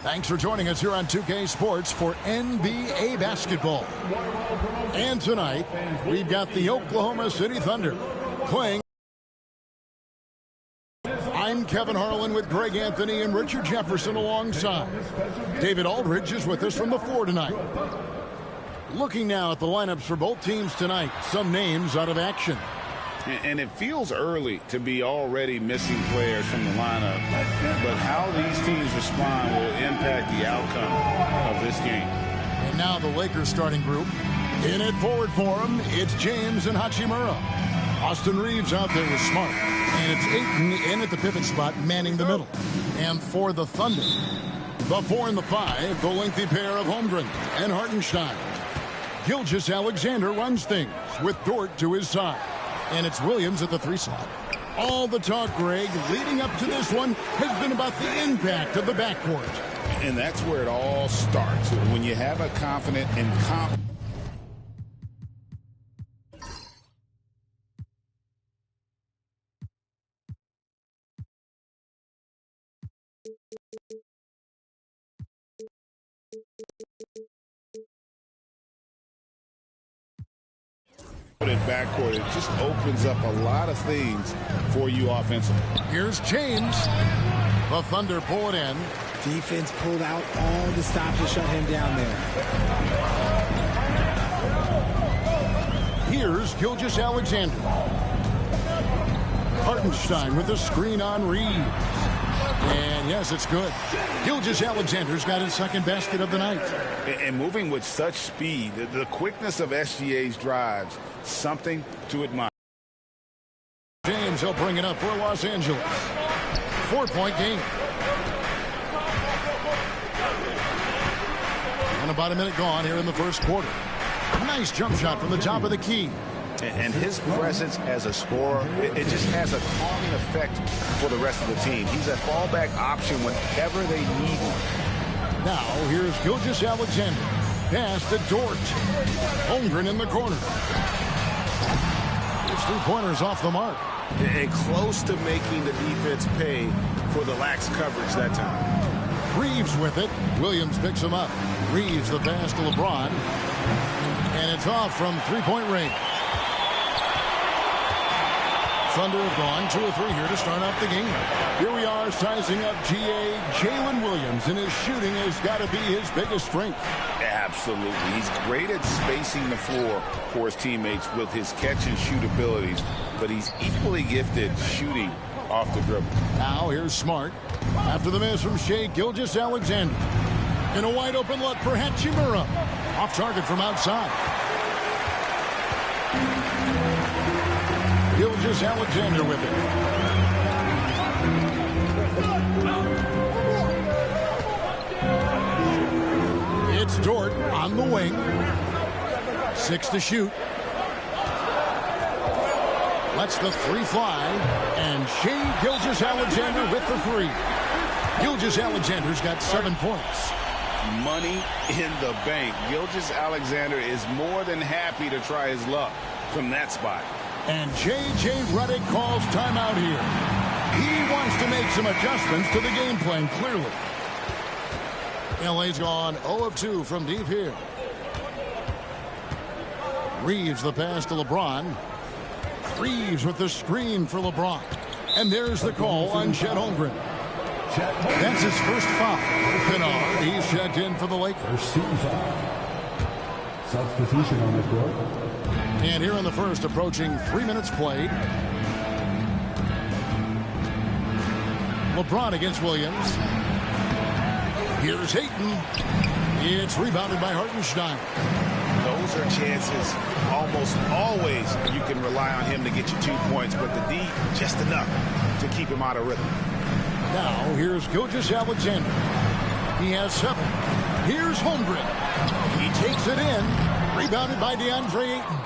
Thanks for joining us here on 2K Sports for NBA basketball. And tonight, we've got the Oklahoma City Thunder playing. I'm Kevin Harlan with Greg Anthony and Richard Jefferson alongside. David Aldridge is with us from the floor tonight. Looking now at the lineups for both teams tonight, some names out of action. And it feels early to be already missing players from the lineup. But how these teams respond will impact the outcome of this game. And now the Lakers starting group. In at forward for them, it's James and Hachimura. Austin Reeves out there with Smart. And it's Ayton in at the pivot spot, manning the middle. And for the Thunder, the 4 and the 5, the lengthy pair of Holmgren and Hartenstein. Gilgeous-Alexander runs things with Dort to his side. And it's Williams at the 3 slot. All the talk, Greg, leading up to this one has been about the impact of the backcourt. And that's where it all starts. When you have a confident and backcourt, it just opens up a lot of things for you offensively. Here's James. The Thunder pull it in. Defense pulled out all the stops to shut him down there. Here's Gilgeous-Alexander. Hartenstein with a screen on Reeves. And yes, it's good. Gilgeous-Alexander's got his second basket of the night. And moving with such speed, the quickness of SGA's drives, something to admire. James, he'll bring it up for Los Angeles. 4-point game. And about a minute gone here in the first quarter. Nice jump shot from the top of the key. And his presence as a scorer, it just has a calming effect for the rest of the team. He's a fallback option whenever they need him. Now, here's Gilgeous-Alexander. Pass to Dort. Holmgren in the corner. It's 3-pointers off the mark. And close to making the defense pay for the lax coverage that time. Reeves with it. Williams picks him up. Reeves the pass to LeBron. And it's off from 3-point range. Thunder have gone 2 or 3 here to start off the game. Here we are sizing up GA Jalen Williams, and his shooting has got to be his biggest strength. Absolutely. He's great at spacing the floor for his teammates with his catch and shoot abilities, but he's equally gifted shooting off the dribble. Now here's Smart. After the miss from Shai Gilgeous-Alexander. And a wide open look for Hachimura. Off target from outside. Gilgeous-Alexander with it. It's Dort on the wing. 6 to shoot. Lets the 3 fly. And Shai Gilgeous-Alexander with the 3. Gilgeous-Alexander's got 7 points. Money in the bank. Gilgeous-Alexander is more than happy to try his luck from that spot. And J.J. Redick calls timeout here. He wants to make some adjustments to the game plan, clearly. LA's gone 0 of 2 from deep here. Reeves the pass to LeBron. Reeves with the screen for LeBron. And there's the call on Chet Holmgren. That's his first foul. Kennard, he's checked in for the Lakers. First team foul. Substitution on the court. And here in the first, approaching 3 minutes played. LeBron against Williams. Here's Ayton. It's rebounded by Hartenstein. Those are chances almost always you can rely on him to get you 2 points, but the D just enough to keep him out of rhythm. Now here's Gilgeous-Alexander. He has 7. Here's Holmgren. He takes it in. Rebounded by DeAndre Ayton.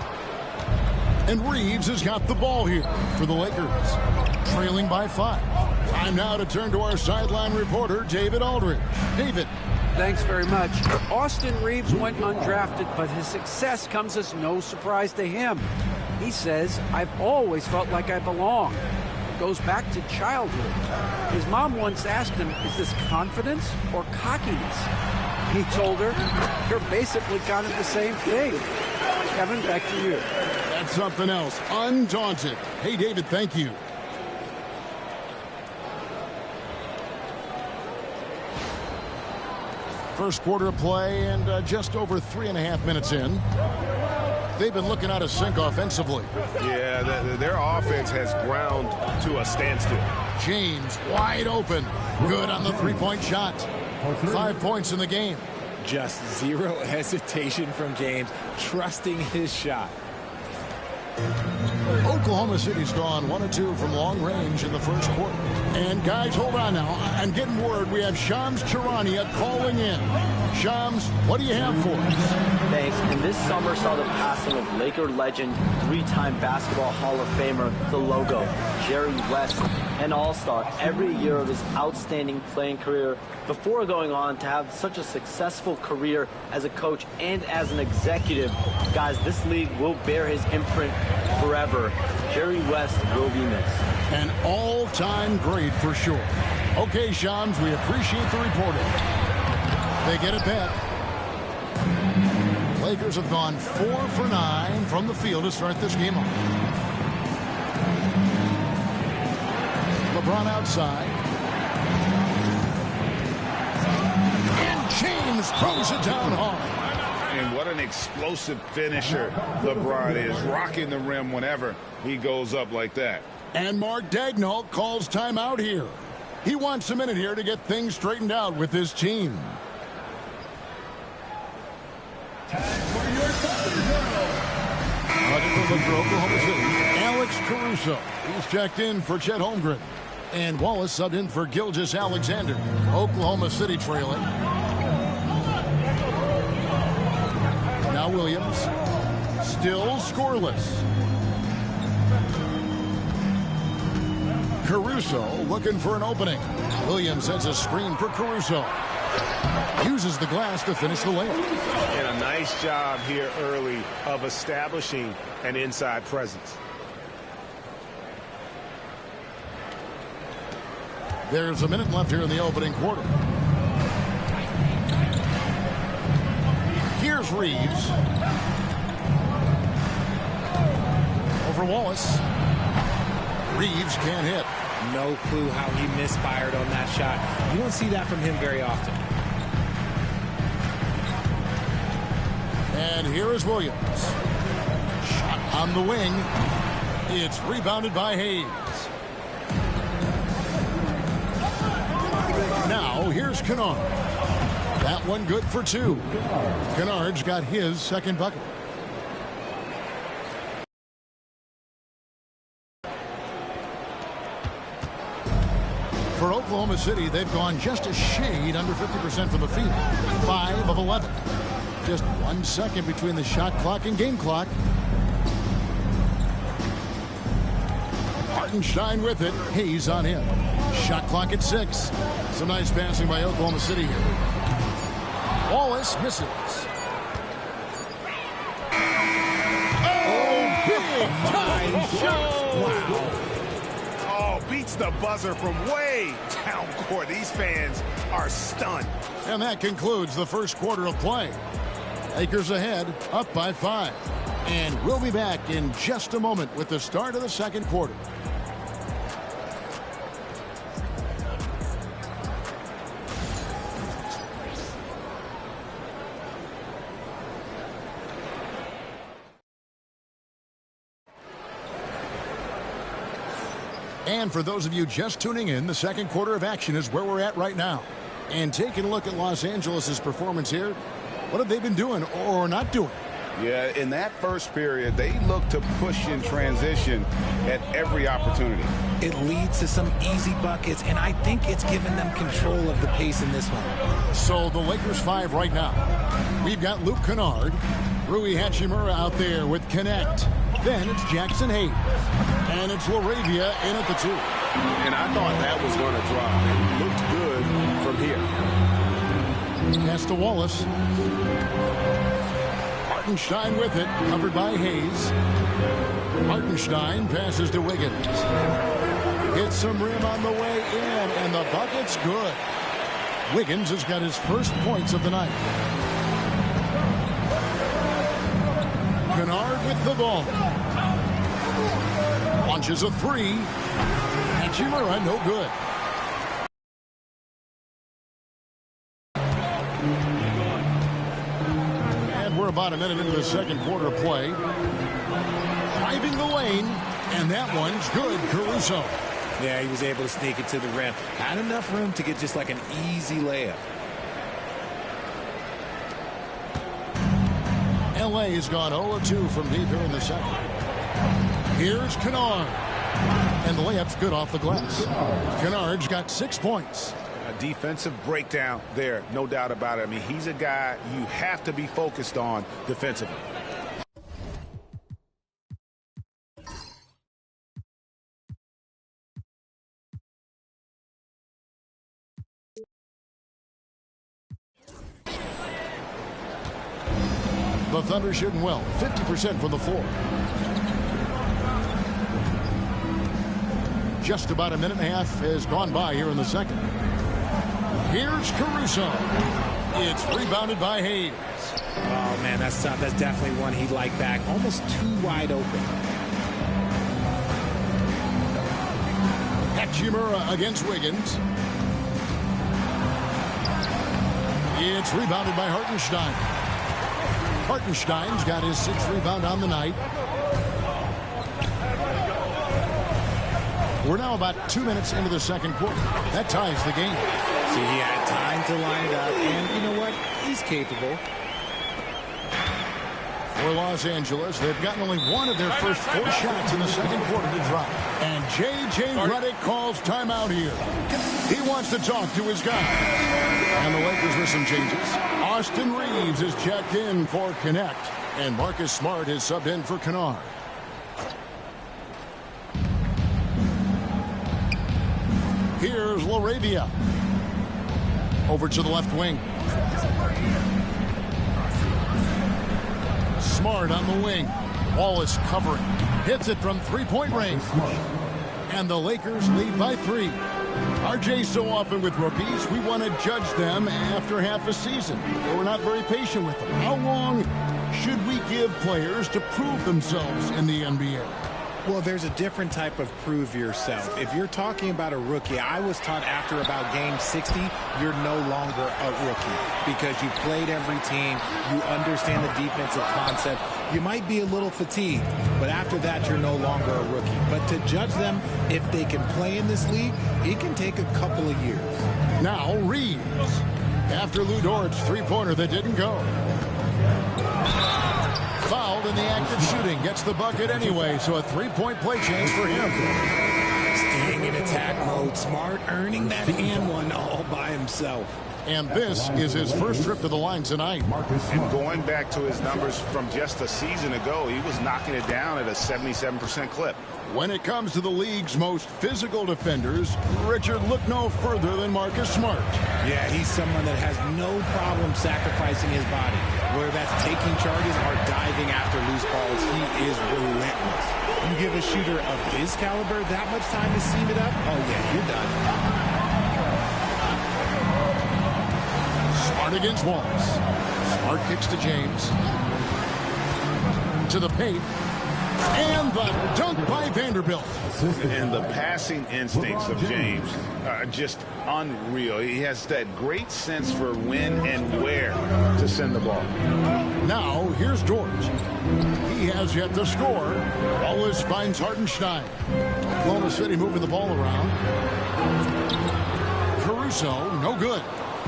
And Reeves has got the ball here for the Lakers. Trailing by 5. Time now to turn to our sideline reporter, David Aldridge. David. Thanks very much. Austin Reeves went undrafted, but his success comes as no surprise to him. He says, I've always felt like I belong. goes back to childhood. His mom once asked him, is this confidence or cockiness? He told her, you're basically kind of the same thing. Kevin, back to you. That's something else. Undaunted. Hey, David, thank you. First quarter of play and just over 3.5 minutes in. They've been looking out of sync offensively. Yeah, their offense has ground to a standstill. James wide open. Good on the three-point shot. 5 points in the game. Just zero hesitation from James, trusting his shot. Oklahoma City's gone 1 of 2 from long range in the first quarter. And guys, hold on now. I'm getting word we have Shams Charania calling in. Shams, what do you have for us? Thanks. And this summer saw the passing of Laker legend, 3-time Basketball Hall of Famer, the logo, Jerry West, an all-star every year of his outstanding playing career before going on to have such a successful career as a coach and as an executive. Guys, this league will bear his imprint forever. Jerry West will be missed. An all-time great for sure. Okay, Shams, we appreciate the reporting. They get it back. Lakers have gone 4 for 9 from the field to start this game off. LeBron outside. And James throws it down hard. And what an explosive finisher LeBron is, rocking the rim whenever he goes up like that. And Mark Daigneault calls timeout here. He wants a minute here to get things straightened out with his team. For Oklahoma City, Alex Caruso. He's checked in for Chet Holmgren. And Wallace subbed in for Gilgeous Alexander. Oklahoma City trailing. Now Williams. Still scoreless. Caruso looking for an opening. Williams sends a screen for Caruso. Uses the glass to finish the layup. And a nice job here early of establishing an inside presence. There's a minute left here in the opening quarter. Here's Reeves. Over Wallace. Reeves can't hit. No clue how he misfired on that shot. You don't see that from him very often. And here is Williams. Shot on the wing. It's rebounded by Hayes. Now here's Kennard. That one good for 2. Kennard's got his second bucket. For Oklahoma City, they've gone just a shade under 50% from the field. 5 of 11. Just 1 second between the shot clock and game clock. Hartenstein with it. Hayes on him. Shot clock at 6. Some nice passing by Oklahoma City here. Wallace misses. Oh, big time shot. Wow. Oh, beats the buzzer from way down court. These fans are stunned. And that concludes the first quarter of play. Lakers ahead, up by 5. And we'll be back in just a moment with the start of the second quarter. And for those of you just tuning in, the second quarter of action is where we're at right now. And taking a look at Los Angeles' performance here, what have they been doing or not doing? Yeah, in that first period, they looked to push in transition at every opportunity. It leads to some easy buckets, and I think it's given them control of the pace in this one. So the Lakers 5 right now. We've got Luke Kennard, Rui Hachimura out there with Connect. Then it's Jackson Hayes. And it's LaRavia in at the 2. And I thought that was going to drop. It looked good from here. Pass to Wallace. Hartenstein with it, covered by Hayes. Hartenstein passes to Wiggins. Hits some rim on the way in, and the bucket's good. Wiggins has got his first points of the night. Kennard with the ball. Launches a three. Hachimura, no good. And we're about a minute into the second quarter play. Driving the lane, and that one's good. Caruso. Yeah, he was able to sneak it to the rim. Had enough room to get just like an easy layup. LA has gone 0-2 from deep here in the second. Here's Kennard. And the layup's good off the glass. Kennard's got 6 points. A defensive breakdown there, no doubt about it. I mean, he's a guy you have to be focused on defensively. The Thunder shooting well, 50% from the floor. Just about a minute and a half has gone by here in the second. Here's Caruso. It's rebounded by Hayes. Oh, man, that's tough. That's definitely one he'd like back. Almost too wide open. Hachimura against Wiggins. It's rebounded by Hartenstein. Hartenstein's got his 6th rebound on the night. We're now about 2 minutes into the second quarter. That ties the game. See, he had time to line it up, and you know what? He's capable. For Los Angeles, they've gotten only one of their first 4 shots in the second quarter to drop. And J.J. Redick calls timeout here. He wants to talk to his guys. And the Lakers with some changes. Austin Reeves is checked in for Connect. And Marcus Smart is subbed in for Kennard. Here's LaRavia. Over to the left wing. Smart on the wing. Wallace covering. Hits it from three-point range. And the Lakers lead by 3. RJ, so often with rookies, we want to judge them after half a season. We're not very patient with them. How long should we give players to prove themselves in the NBA? Well, there's a different type of prove yourself. If you're talking about a rookie, I was taught after about game 60, you're no longer a rookie because you played every team, you understand the defensive concept. You might be a little fatigued, but after that, you're no longer a rookie. But to judge them, if they can play in this league, it can take a couple of years. Now Reeves. After Lou Dort's three-pointer that didn't go. Fouled in the act of shooting. Gets the bucket anyway, so a three-point play chance for him. Staying in attack mode. Smart earning that and one all by himself. And this is his first trip to the line tonight. And going back to his numbers from just a season ago, he was knocking it down at a 77% clip. When it comes to the league's most physical defenders, Richard, look no further than Marcus Smart. Yeah, he's someone that has no problem sacrificing his body. Whether that's taking charges or diving after loose balls, he is relentless. You give a shooter of his caliber that much time to seam it up, oh yeah, you're done. Smart against Wallace. Smart kicks to James. To the paint. And the dunk by Vanderbilt. And the passing instincts of James are just unreal. He has that great sense for when and where to send the ball. Now, here's George. He has yet to score. Wallace finds Hartenstein. Oklahoma City moving the ball around. Caruso, no good.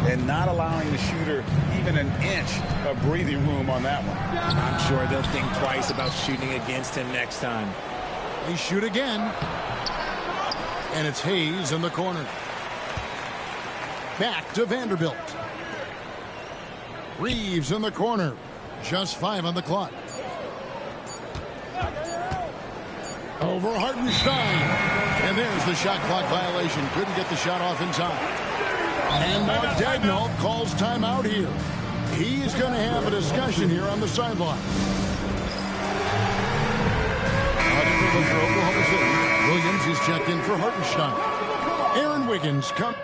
And not allowing the shooter even an inch of breathing room on that one. I'm sure they'll think twice about shooting against him next time. They shoot again. And it's Hayes in the corner. Back to Vanderbilt. Reeves in the corner. Just 5 on the clock. Over Hartenstein. And there's the shot clock violation. Couldn't get the shot off in time. And Mark Daigneault calls timeout here. He's going to have a discussion here on the sideline. But for Oklahoma City, Williams is checked in for Hartenstein. Aaron Wiggins comes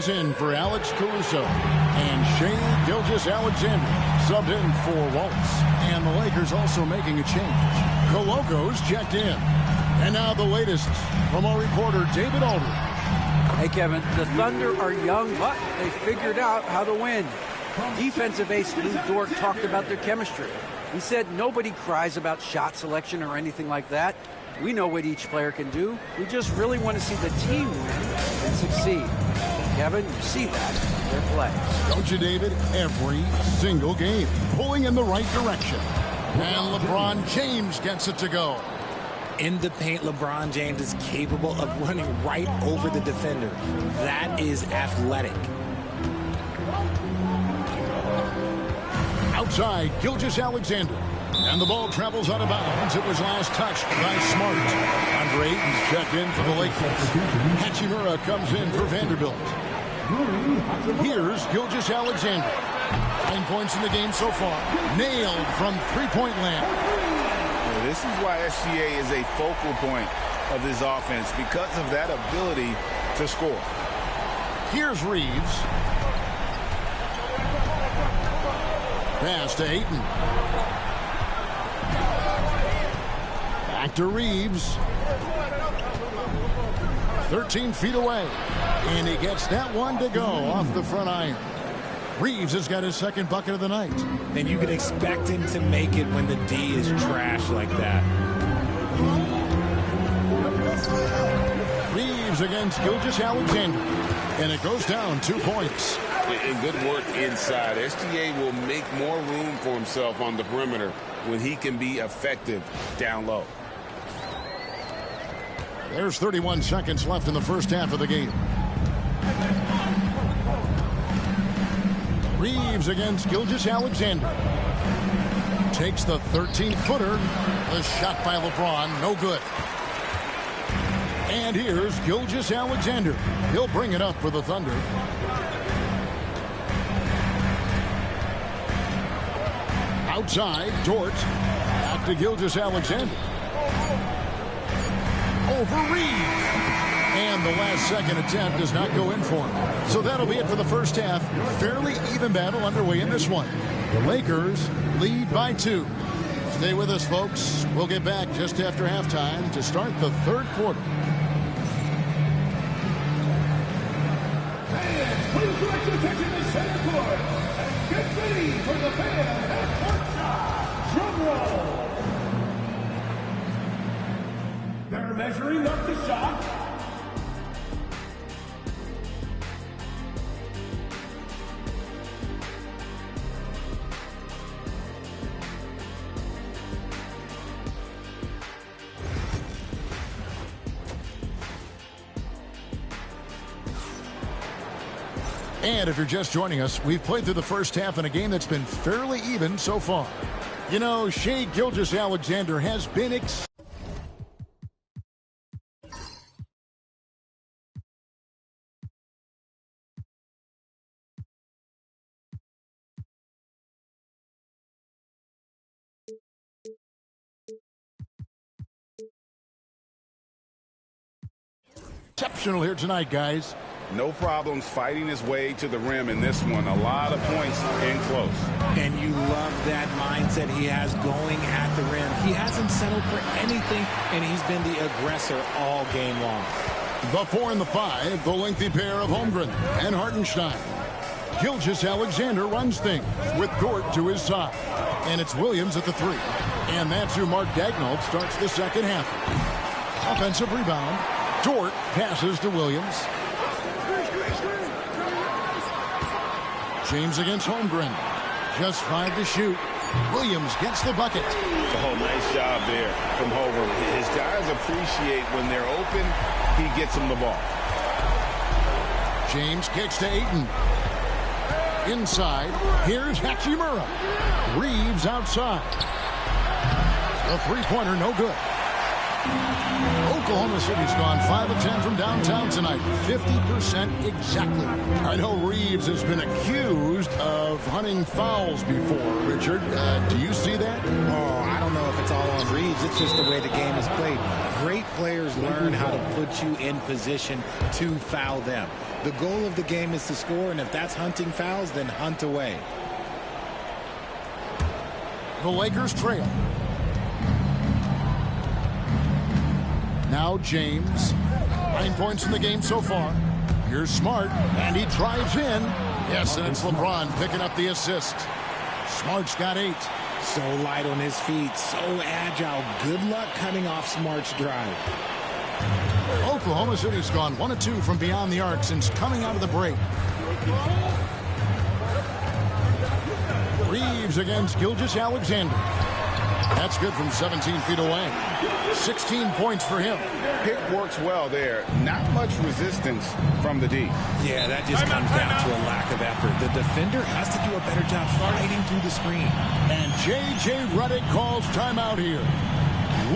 in for Alex Caruso, and Shai Gilgeous-Alexander subbed in for Wallace. And the Lakers also making a change. Coloco's checked in. And now the latest from our reporter David Aldridge. Hey, Kevin, the Thunder are young, but they figured out how to win. Defensive ace Lou Dort talked about their chemistry. He said nobody cries about shot selection or anything like that. We know what each player can do. We just really want to see the team win and succeed. Kevin, you see that in their play. Don't you, David? Every single game, pulling in the right direction. And LeBron James gets it to go. In the paint, LeBron James is capable of running right over the defender. That is athletic. Outside, Gilgeous-Alexander. And the ball travels out of bounds. It was last touched by Smart. Andre Ayton's checked in for the Lakers. Hachimura comes in for Vanderbilt. Here's Gilgeous-Alexander. 9 points in the game so far. Nailed from three-point land. This is why SGA is a focal point of this offense, because of that ability to score. Here's Reeves. Pass to Ayton. Back to Reeves. 13 feet away. And he gets that one to go off the front iron. Reeves has got his second bucket of the night. And you can expect him to make it when the D is trash like that. Reeves against Gilgeous-Alexander. And it goes down 2 points. And good work inside. SGA will make more room for himself on the perimeter when he can be effective down low. There's 31 seconds left in the first half of the game. Reeves against Gilgeous-Alexander. Takes the 13-footer. A shot by LeBron, no good. And here's Gilgeous-Alexander. He'll bring it up for the Thunder. Outside, Dort. Back to Gilgeous-Alexander. Over Reeves. And the last second attempt does not go in for him. So that'll be it for the first half. Fairly even battle underway in this one. The Lakers lead by 2. Stay with us, folks. We'll get back just after halftime to start the third quarter. Fans, please direct your attention to center court. Get ready for the fan at court shot. Drum roll. They're measuring up the shot. And if you're just joining us, we've played through the first half in a game that's been fairly even so far. You know, Shai Gilgeous-Alexander has been exceptional here tonight, guys. No problems fighting his way to the rim in this one. A lot of points in close. And you love that mindset he has going at the rim. He hasn't settled for anything, and he's been the aggressor all game long. The 4 and the 5, the lengthy pair of Holmgren and Hartenstein. Gilgeous-Alexander runs things with Dort to his side. And it's Williams at the 3. And that's who Mark Daigneault starts the second half. Offensive rebound. Dort passes to Williams. James against Holmgren. Just 5 to shoot. Williams gets the bucket. Oh, nice job there from Holmgren. His guys appreciate when they're open, he gets them the ball. James kicks to Ayton. Inside, here's Hachimura. Reeves outside. The three-pointer, no good. Oklahoma City's gone 5 of 10 from downtown tonight. 50% exactly. I know Reeves has been accused of hunting fouls before. Richard, do you see that? Oh, I don't know if it's all on Reeves. It's just the way the game is played. Great players learn how to put you in position to foul them. The goal of the game is to score, and if that's hunting fouls, then hunt away. The Lakers trail. Now James. 9 points in the game so far. Here's Smart, and he drives in. Yes, and it's LeBron picking up the assist. Smart's got 8. So light on his feet, so agile. Good luck cutting off Smart's drive. Oklahoma City's gone 1 of 2 from beyond the arc since coming out of the break. Reeves against Gilgeous-Alexander. That's good from 17 feet away. 16 points for him. Pick works well there. Not much resistance from the D. Yeah, that just comes down to a lack of effort. The defender has to do a better job fighting through the screen. And J.J. Redick calls timeout here.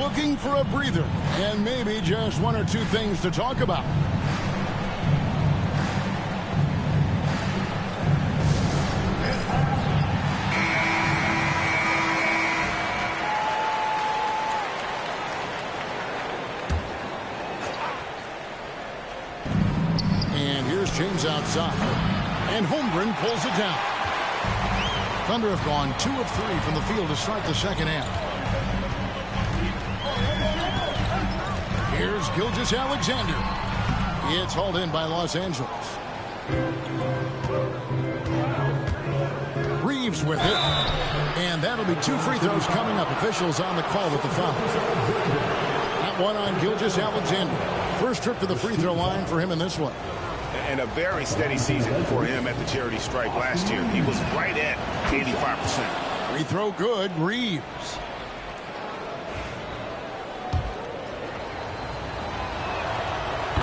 Looking for a breather and maybe just 1 or 2 things to talk about. James outside, and Holmgren pulls it down. Thunder have gone 2 of 3 from the field to start the second half. Here's Gilgeous-Alexander. It's hauled in by Los Angeles. Reeves with it, and that'll be 2 free throws coming up. Officials on the call with the foul. That one on Gilgeous-Alexander. First trip to the free throw line for him in this one. And a very steady season for him at the charity stripe last year. He was right at 85%. Free throw good, Reeves.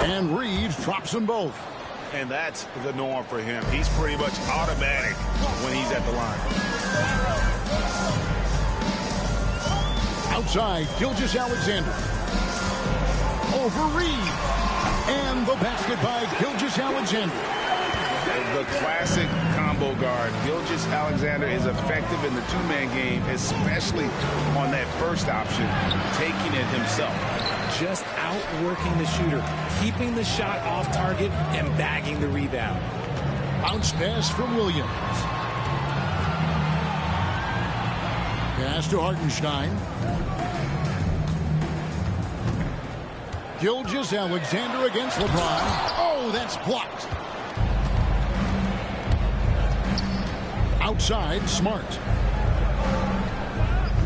And Reeves drops them both. And that's the norm for him. He's pretty much automatic when he's at the line. Outside, Gilgeous-Alexander. Over Reeves. And the basket by Gilgeous-Alexander. The classic combo guard. Gilgeous-Alexander is effective in the 2-man game, especially on that first option, taking it himself. Just outworking the shooter, keeping the shot off target, and bagging the rebound. Bounce pass from Williams. Pass to Hartenstein. Gilgeous-Alexander against LeBron. Oh, that's blocked. Outside, Smart.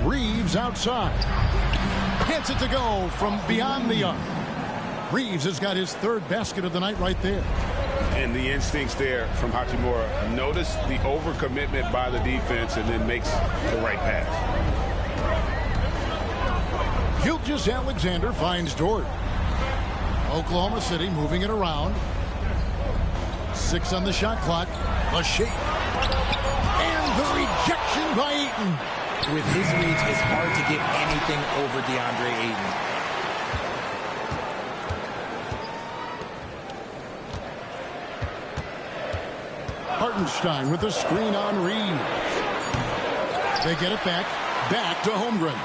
Reeves outside. Gets it to go from beyond the arc. Reeves has got his 3rd basket of the night right there. And the instincts there from Hachimura. Notice the overcommitment by the defense and then makes the right pass. Gilgeous-Alexander finds Dort. Oklahoma City moving it around. 6 on the shot clock. A shake. And the rejection by Ayton. With his reach, it's hard to get anything over DeAndre Ayton. Hartenstein with the screen on Reeves. They get it back. Back to Holmgren.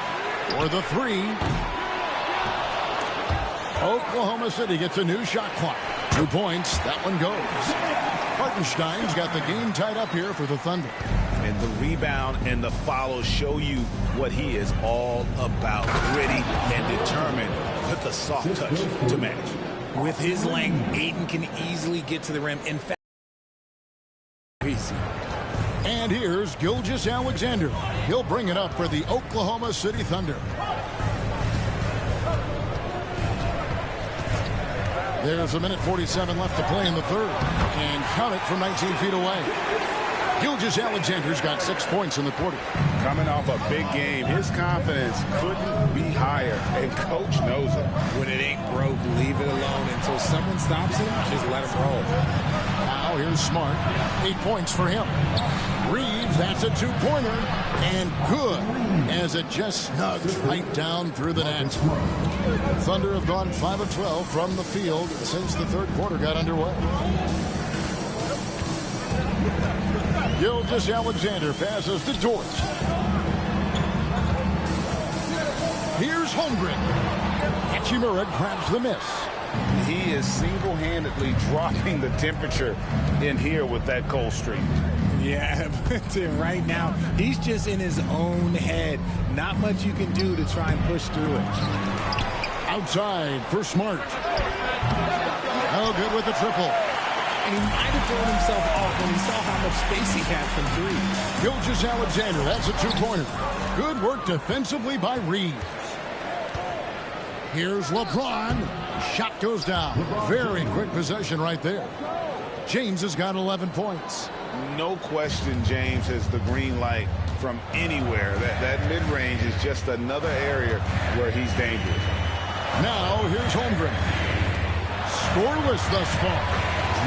For the 3. Oklahoma City gets a new shot clock. 2 points. That one goes. Hartenstein's got the game tied up here for the Thunder. And the rebound and the follow show you what he is all about. Gritty and determined with a soft touch to match. With his length, Ayton can easily get to the rim. In fact, easy. And here's Gilgeous-Alexander. He'll bring it up for the Oklahoma City Thunder. There's a minute 47 left to play in the 3rd. And count it from 19 feet away. Gilgeous-Alexander's got 6 points in the quarter. Coming off a big game, his confidence couldn't be higher, and Coach knows it. When it ain't broke, leave it alone until someone stops him. Just let him roll. Now Now here's Smart. 8 points for him. Reeves, that's a two-pointer. And good, as it just snugs right down through the net. Thunder have gone 5 of 12 from the field since the third quarter got underway. Gilgeous-Alexander passes to Dort. Here's Holmgren. Hachimura grabs the miss. He is single-handedly dropping the temperature in here with that cold streak. Yeah, but right now, he's just in his own head. Not much you can do to try and push through it. Outside for Smart. Oh, good with the triple. And he might have thrown himself off when he saw how much space he had from three. Gilgeous-Alexander, that's a two-pointer. Good work defensively by Reeves. Here's LeBron. Shot goes down. Very quick possession right there. James has got 11 points. No question James has the green light from anywhere. That mid-range is just another area where he's dangerous. Now here's Holmgren. Scoreless thus far.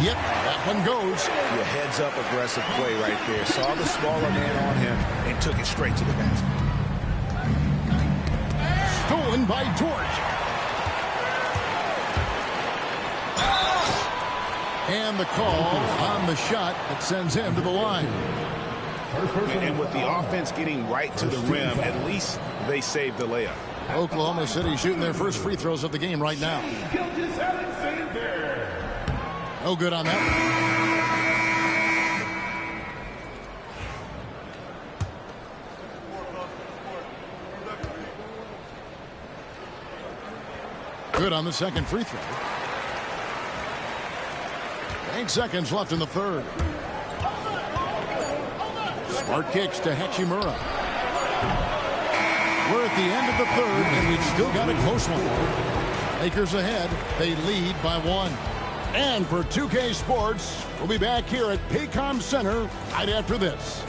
Yep, that one goes. Your heads-up aggressive play right there. Saw the smaller man on him and took it straight to the basket. Stolen by Dort. And the call on the shot that sends him to the line. And with the offense getting right to the rim, at least they saved the layup. Oklahoma City shooting their first free throws of the game right now. No good on that one. Good on the second free throw. 8 seconds left in the third. Smart kicks to Hachimura. We're at the end of the third, and we've still got a close one. Lakers ahead. They lead by 1. And for 2K Sports, we'll be back here at Paycom Center right after this.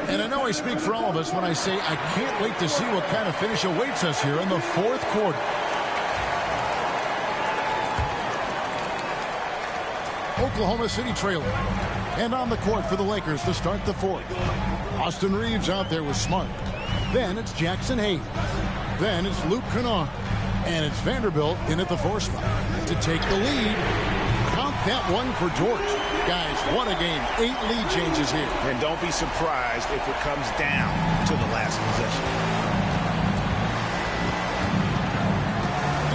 And I know I speak for all of us when I say I can't wait to see what kind of finish awaits us here in the fourth quarter. Oklahoma City trailing. And on the court for the Lakers to start the fourth. Austin Reeves out there with Smart. Then it's Jackson Hayes. Then it's Luke Kennard. And it's Vanderbilt in at the 4 spot. To take the lead. Count that one for Dort. Guys, what a game. 8 lead changes here. And don't be surprised if it comes down to the last possession.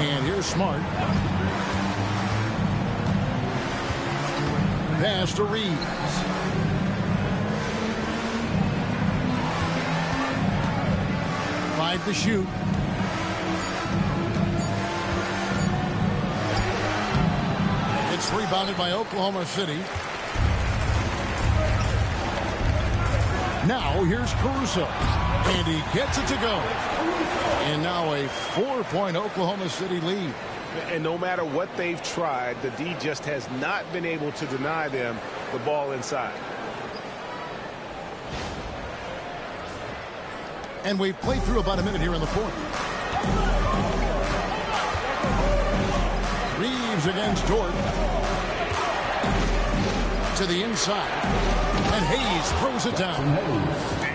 And here's Smart. Pass to Reeves. Five to shoot. It's rebounded by Oklahoma City. Now here's Caruso. And he gets it to go. And now a 4-point Oklahoma City lead. And no matter what they've tried, the D just has not been able to deny them the ball inside. And we've played through about a minute here in the fourth. Reeves against Dort. To the inside. And Hayes throws it down.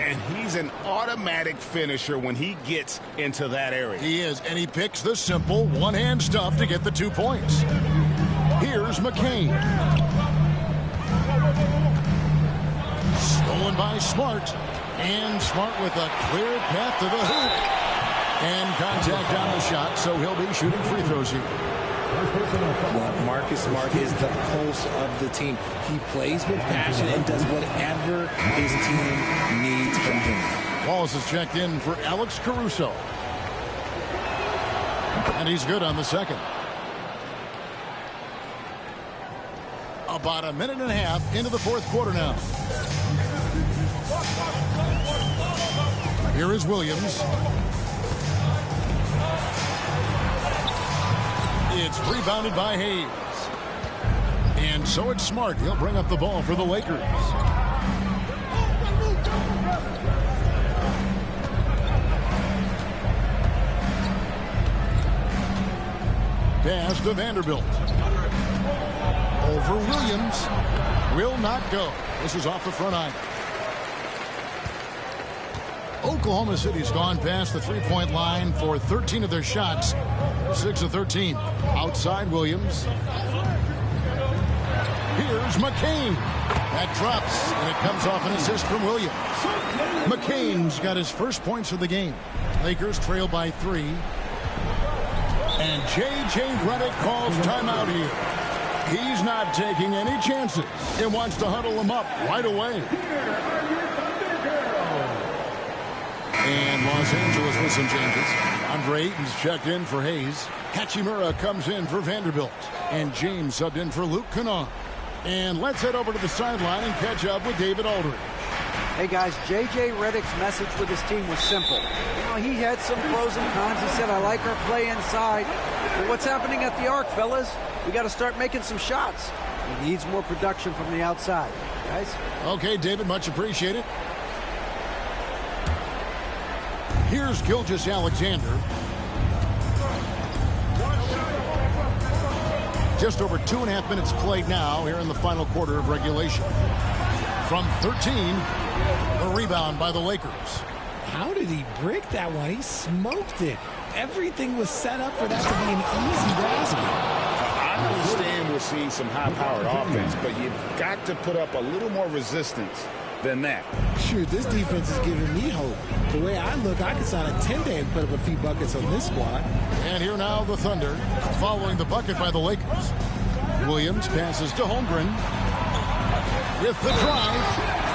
And he's an automatic finisher when he gets into that area. He is, and he picks the simple one-hand stuff to get the 2 points. Here's McCain. Stolen by Smart. And Smart with a clear path to the hoop. And contact on the shot, so he'll be shooting free throws here. Well, Marcus Smart is the pulse of the team. He plays with passion and does whatever his team needs from him. Wallace has checked in for Alex Caruso. And he's good on the second. About a minute and a half into the fourth quarter now. Here is Williams. It's rebounded by Hayes. And so it's Smart. He'll bring up the ball for the Lakers. pass to Vanderbilt. Over Williams. Will not go. This is off the front iron. Oklahoma City's gone past the three-point line for 13 of their shots. 6 of 13. Outside Williams. Here's McCain. That drops, and it comes off an assist from Williams. McCain's got his first points of the game. Lakers trail by 3. And J.J. Redick calls timeout here. He's not taking any chances. He wants to huddle them up right away. And Los Angeles with some changes. Andre Ayton's checked in for Hayes. Hachimura comes in for Vanderbilt. And James subbed in for Luke Kennard. And let's head over to the sideline and catch up with David Aldridge. Hey guys, J.J. Redick's message with his team was simple. You know, he had some pros and cons. He said, I like our play inside. But what's happening at the arc, fellas? We got to start making some shots. He needs more production from the outside. Guys? Okay, David, much appreciated. Here's Gilgeous-Alexander. Just over 2.5 minutes played now here in the final quarter of regulation. From 13, the rebound by the Lakers. How did he break that one? He smoked it. Everything was set up for that to be an easy basket. I understand we're seeing some high-powered offense, but you've got to put up a little more resistance than that. Sure, this defense is giving me hope. The way I look, I could sign a 10-day and put up a few buckets on this squad. And here now the Thunder, following the bucket by the Lakers. Williams passes to Holmgren. With the drive,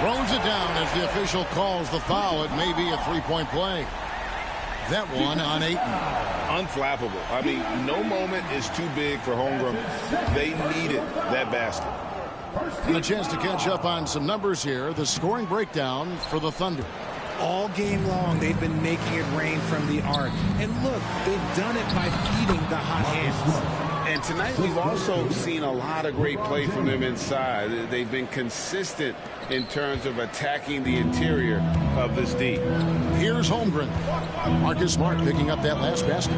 throws it down as the official calls the foul. It may be a three-point play. That one on Ayton. Unflappable. I mean, no moment is too big for Holmgren. They needed that basket. And a chance to catch up on some numbers here. The scoring breakdown for the Thunder. All game long, they've been making it rain from the arc. And look, they've done it by feeding the hot hands. And tonight we've also seen a lot of great play from them inside. They've been consistent in terms of attacking the interior of this D. Here's Holmgren. Marcus Smart picking up that last basket.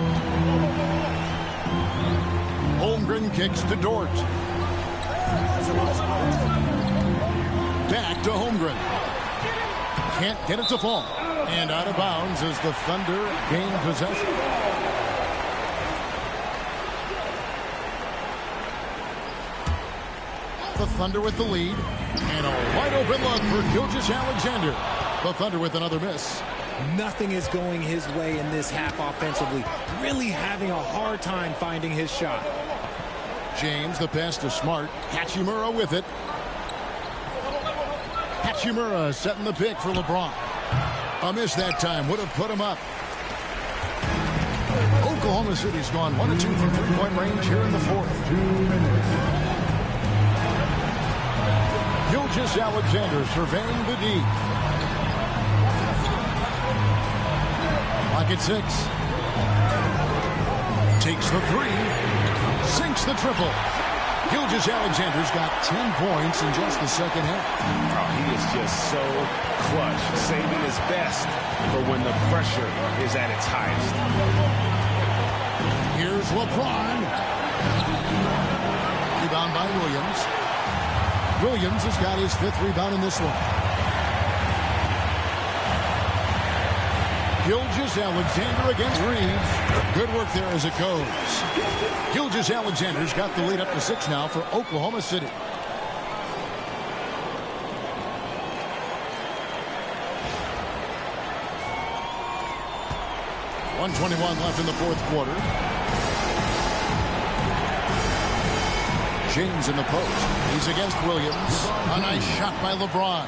Holmgren kicks to Dort. Back to Holmgren. Can't get it to fall. And out of bounds as the Thunder gain possession. The Thunder with the lead. And a wide open look for Gilgeous-Alexander. The Thunder with another miss. Nothing is going his way in this half offensively. Really having a hard time finding his shot. James, the pass to Smart. Hachimura with it. Hachimura setting the pick for LeBron. A miss that time. Would have put him up. Oklahoma City's gone 1 of 2 from three-point range here in the fourth. 2 minutes. Gilgeous-Alexander surveying the D. Lock at 6. Takes the 3. Sinks the triple. Gilgeous-Alexander's got 10 points in just the second half. Oh, he is just so clutch, saving his best for when the pressure is at its highest. Here's LeBron. Rebound by Williams. Williams has got his 5th rebound in this one. Gilgeous-Alexander against Reeves. Good work there as it goes. Gilgeous-Alexander's got the lead up to 6 now for Oklahoma City. .121 left in the fourth quarter. James in the post. He's against Williams. A nice shot by LeBron.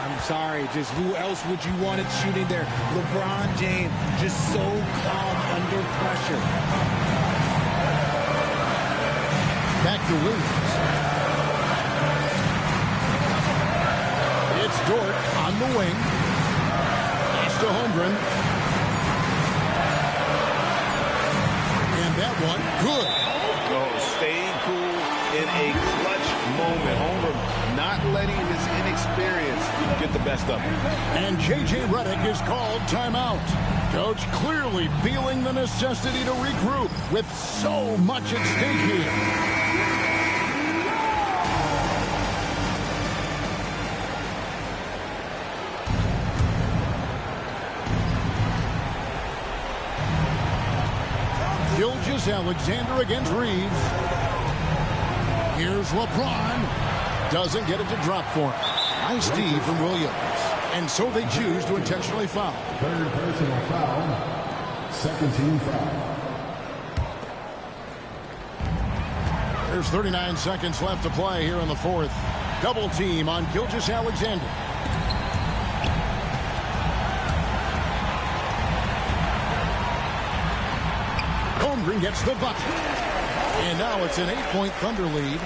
I'm sorry, just who else would you want it shooting there? LeBron James, just so calm under pressure. Back to Williams. It's Dort on the wing. Pass to Holmgren. And that one, good. Oh, staying cool in a clutch moment. Holmgren not letting his inexperience get the best of him. And J.J. Redick is called timeout. Coach clearly feeling the necessity to regroup with so much at stake here. Gilgeous-Alexander against Reeves. Here's LeBron. Doesn't get it to drop for him. Nice D from Williams. And so they choose to intentionally foul. Third personal foul. Second team foul. There's 39 seconds left to play here in the fourth. Double team on Gilgeous-Alexander. Holmgren gets the bucket. And now it's an 8-point Thunder lead.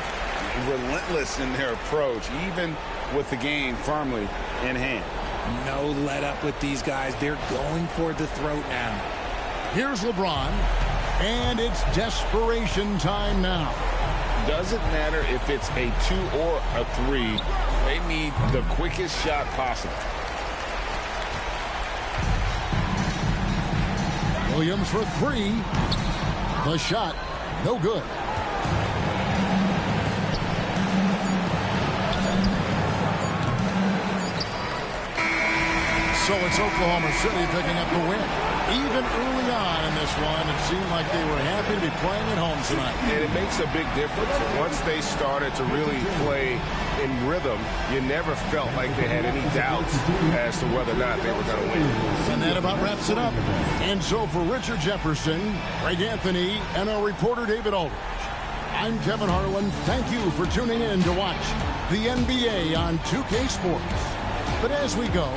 Relentless in their approach, even with the game firmly in hand. No let up with these guys. They're going for the throat now. Here's LeBron. And it's desperation time now. Doesn't matter if it's a 2 or a 3. They need the quickest shot possible. Williams for 3. The shot, no good. So it's Oklahoma City picking up the win. Even early on in this one, it seemed like they were happy to be playing at home tonight. And it makes a big difference. Once they started to really play in rhythm, you never felt like they had any doubts as to whether or not they were going to win. And that about wraps it up. And so for Richard Jefferson, Greg Anthony, and our reporter David Aldridge, I'm Kevin Harlan. Thank you for tuning in to watch the NBA on 2K Sports. But as we go,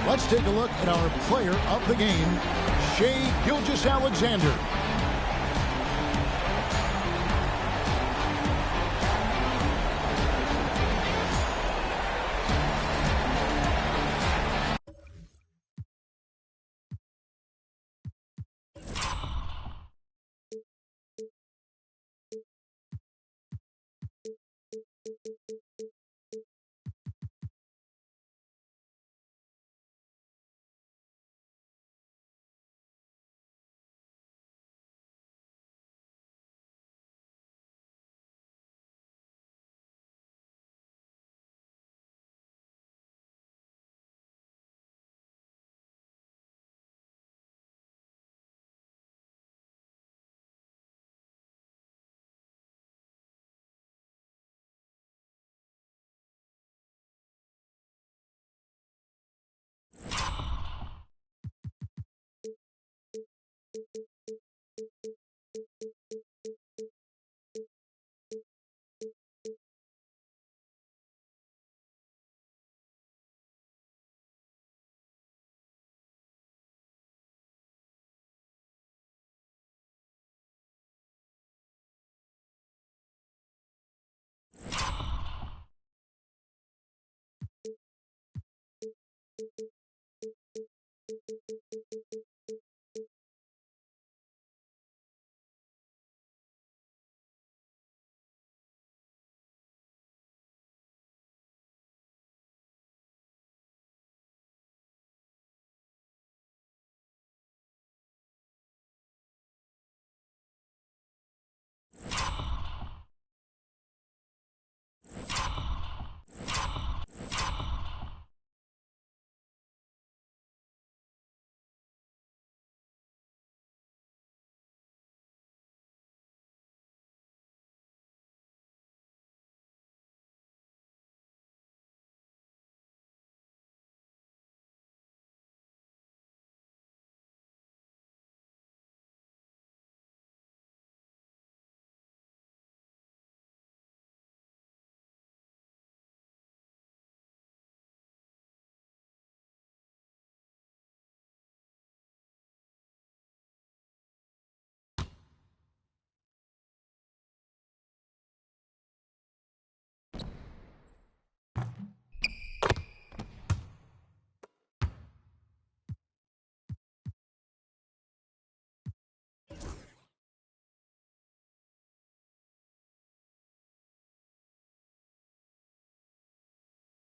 let's take a look at our player of the game, Shai Gilgeous-Alexander.